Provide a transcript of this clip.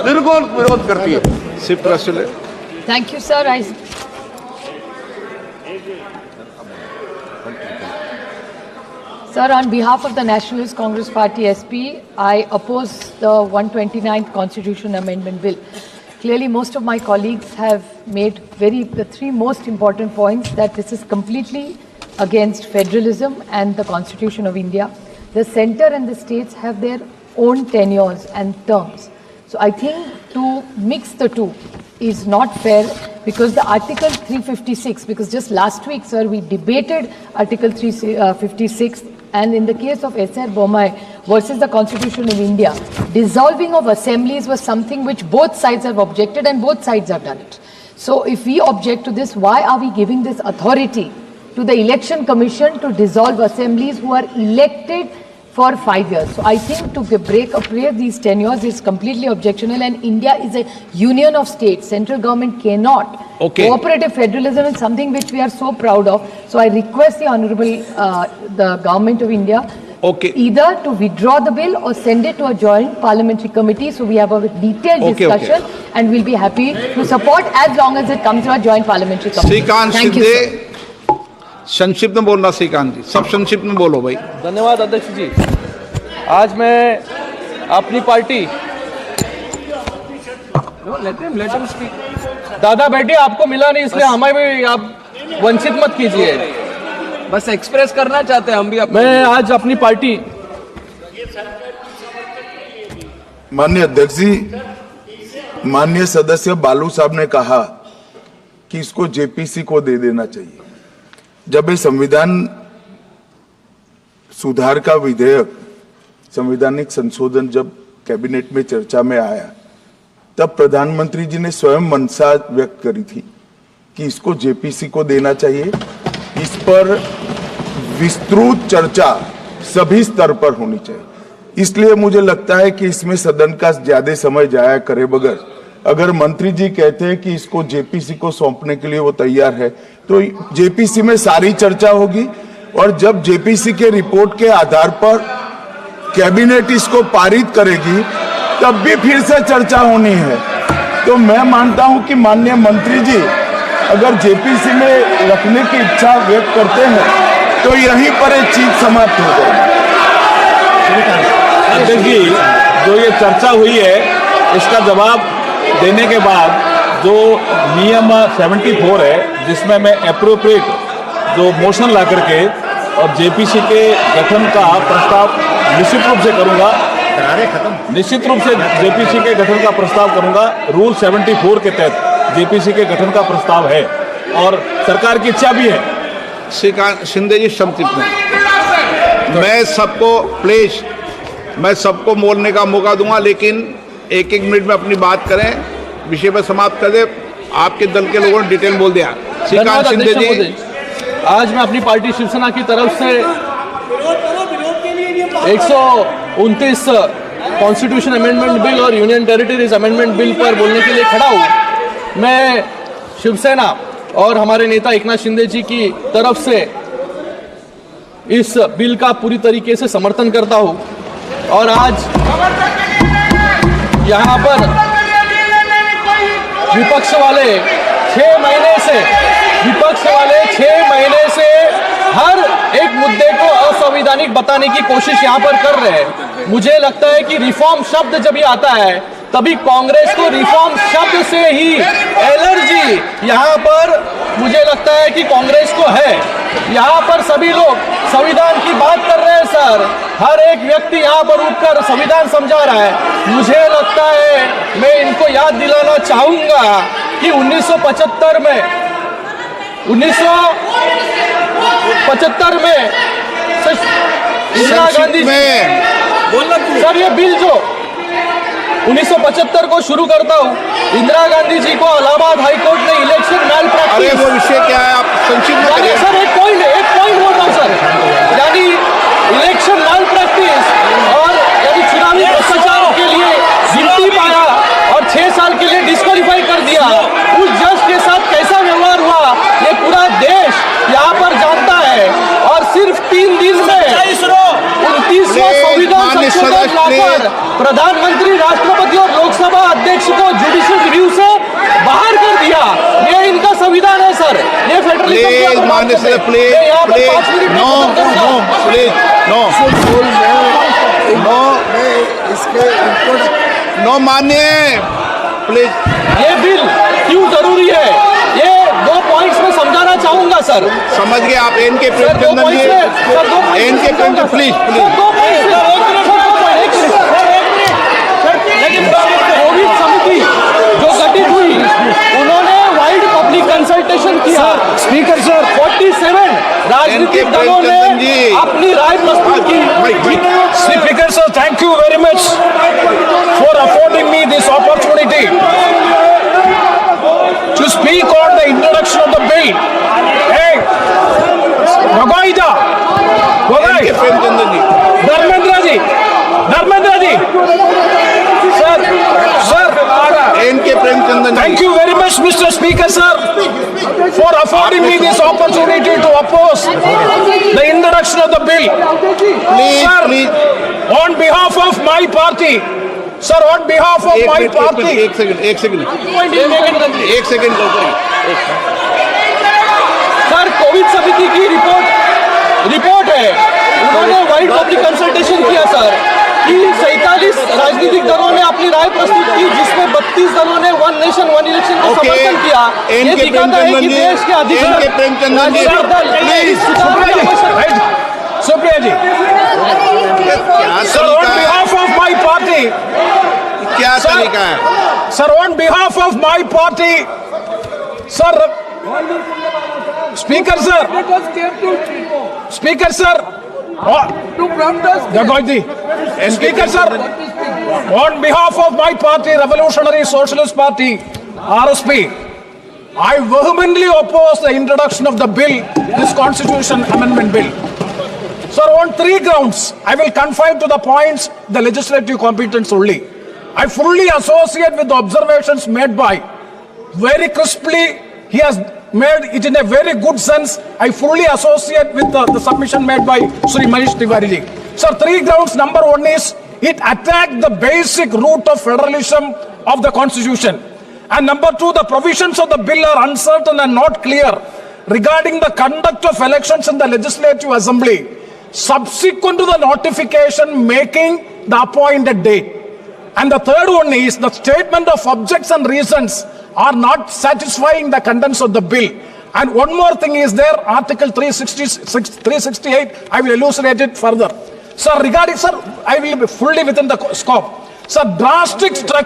निर्गोल विरोध करती है। सिर्फ रसले। Thank you, sir. Sir, on behalf of the Nationalist Congress Party SP, I oppose the 129th Constitution Amendment Bill. Clearly, most of my colleagues have made the three most important points: that this is completely against federalism and the Constitution of India. The centre and the states have their own tenures and terms. So I think to mix the two is not fair, because the Article 356, because just last week, sir, we debated Article 356, and in the case of S.R. Bommai versus the Constitution of India, dissolving of assemblies was something which both sides have objected, and both sides have done it. So if we object to this, why are we giving this authority to the Election Commission to dissolve assemblies who are elected for 5 years? So I think to break away these tenures is completely objectionable, and India is a union of states. Central government cannot. Cooperative federalism is something which we are so proud of. So I request the Honorable, the Government of India, either to withdraw the bill or send it to a joint parliamentary committee, so we have a detailed discussion, and we'll be happy to support as long as it comes to a joint parliamentary committee. Thank you, sir. संक्षिप्त में बोलना श्रीकांत जी, सब संक्षिप्त में बोलो भाई। धन्यवाद अध्यक्ष जी। आज मैं अपनी पार्टी दादा बेटी आपको मिला नहीं, इसलिए हमें भी आप वंचित मत कीजिए, बस एक्सप्रेस करना चाहते हैं हम भी। मैं आज अपनी पार्टी। माननीय अध्यक्ष जी, माननीय सदस्य बालू साहब ने कहा कि इसको जेपीसी को दे देना चाहिए। जब ये संविधान सुधार का विधेयक, संवैधानिक संशोधन जब कैबिनेट में चर्चा में आया, तब प्रधानमंत्री जी ने स्वयं मंशा व्यक्त करी थी कि इसको जेपीसी को देना चाहिए। इस पर विस्तृत चर्चा सभी स्तर पर होनी चाहिए। इसलिए मुझे लगता है कि इसमें सदन का ज्यादा समय जाया करे बगैर, अगर मंत्री जी कहते हैं कि इसको जेपीसी को सौंपने के लिए वो तैयार है, तो जेपीसी में सारी चर्चा होगी, और जब जेपीसी के रिपोर्ट के आधार पर कैबिनेट इसको पारित करेगी, तब भी फिर से चर्चा होनी है। तो मैं मानता हूं कि माननीय मंत्री जी अगर जेपीसी में रखने की इच्छा व्यक्त करते हैं, तो यहीं पर एक चीज समाप्त हो जाएगी। अध्यक्ष जी, जो ये चर्चा हुई है, इसका जवाब देने के बाद जो नियम 74 है, जिसमें मैं एप्रोप्रिएट जो मोशन ला करके और जेपीसी के गठन का प्रस्ताव निश्चित रूप से करूंगा, निश्चित रूप से जेपीसी के गठन का प्रस्ताव करूंगा। रूल 74 के तहत जेपीसी के गठन का प्रस्ताव है और सरकार की इच्छा भी है। श्रीकांत शिंदे जी संक्षिप्त में, मैं सबको बोलने का मौका दूंगा, लेकिन एक मिनट में अपनी बात करें, विषय पर समाप्त कर दे। आपके दल के लोगों ने डिटेल बोल दिया। श्रीकांत शिंदे जी, आज मैं अपनी पार्टी शिवसेना की तरफ से 129 कॉन्स्टिट्यूशन अमेंडमेंट बिल और यूनियन टेरिटरीज अमेंडमेंट बिल पर बोलने के लिए खड़ा हूँ। मैं शिवसेना और हमारे नेता एकनाथ शिंदे जी की तरफ से इस बिल का पूरी तरीके से समर्थन करता हूँ, और आज यहाँ पर विपक्ष वाले 6 महीने से हर एक मुद्दे को असंवैधानिक बताने की कोशिश यहाँ पर कर रहे हैं। मुझे लगता है कि रिफॉर्म शब्द जब ये आता है, तभी कांग्रेस को रिफॉर्म शब्द से ही एलर्जी यहाँ पर मुझे लगता है कि कांग्रेस को है। यहाँ पर सभी लोग संविधान की बात कर रहे हैं सर, हर एक व्यक्ति यहाँ पर उठकर संविधान समझा रहा है। मुझे लगता है, मैं इनको याद दिलाना चाहूंगा कि 1975 में इंदिरा गांधी सर, ये बिल जो 1975 को शुरू करता हूँ, इंदिरा गांधी जी को इलाहाबाद हाईकोर्ट ने इलेक्शन मैल प्रैक्टिस। अरे वो विषय क्या है, आप संक्षिप्त में करिए। सर एक पॉइंट बोल रहा हूँ सर, यानी इलेक्शन मैल प्रैक्टिस और यानी चुनावी भ्रष्टाचार के लिए गिनती पाया और 6 साल के लिए डिस्क्वालीफाई कर दिया। उस जज के साथ कैसा व्यवहार हुआ, ये पूरा देश यहाँ पर जानता है, और सिर्फ 3 दिन में 29वां संविधान संशोधन लाकर प्रधानमंत्री, राष्ट्रपति और लोकसभा अध्यक्ष प्लीज माननीय सदस्य please please no no please no no no माननीय प्लीज ये बिल क्यों जरूरी है, ये 2 पॉइंट्स में समझाना चाहूंगा सर। समझ गए आप। एन के प्रेमचंदन जी, एन के प्रेमचंद प्लीज प्लीज कोविड समिति जो गठित हुई उन्होंने वाइड पब्लिक कंसल्टेशन किया। स्पीकर सर 47 राजनीतिक दलों ने अपनी राय प्रस्तुत की। Speaker sir, thank you very much for affording me this opportunity to speak on the introduction of the bill. Hey, Gogoida, N K Premachandran ji, Dharmendra ji, sir, N K Premachandran thank ji, you very much, Mr. Speaker, sir, for affording me this opportunity to oppose the introduction of the bill. Please Sir, please on behalf of my party, sir, on behalf of my party. एक second sir Covid समिति की report है, उन्होंने wide public consultation किया sir कि 47 राजनीतिक दलों ने अपनी राय प्रस्तुत की, जिसमें 32 दलों ने वन नेशन वन इलेक्शन का ओके। समर्थन किया। एन ये के दिखाता है कि प्रेमचंदन जी, देश के अधिकतर एन के प्रेमचंदन जी, राजनीतिक दल प्लीज, इस सुधार की आवश्यकता- Supriya ji, क्या sir, on तरीका है, behalf of my party, क्या तरीका है? sir, on behalf of my party, sir, Speaker sir, Gagoji, Speaker sir, on behalf of my party, Revolutionary Socialist Party, RSP, I vehemently oppose the introduction of the bill, this Constitution Amendment Bill. Sir, on 3 grounds, I will confine to the points the legislative competence only. I fully associate with the observations made by, very crisply, he has made it in a very good sense. I fully associate with the submission made by Sri Manish Tiwari ji. Sir, 3 grounds. Number 1 is, it attacked the basic root of federalism of the Constitution. And number 2, the provisions of the bill are uncertain and not clear regarding the conduct of elections in the Legislative Assembly subsequent to the notification making the appointed date. And the third one is, the statement of objects and reasons are not satisfying the contents of the bill. And one more thing is there, Article 368, I will elucidate it further. Sir, regarding, sir, I will be fully within the scope. Sir, drastic structure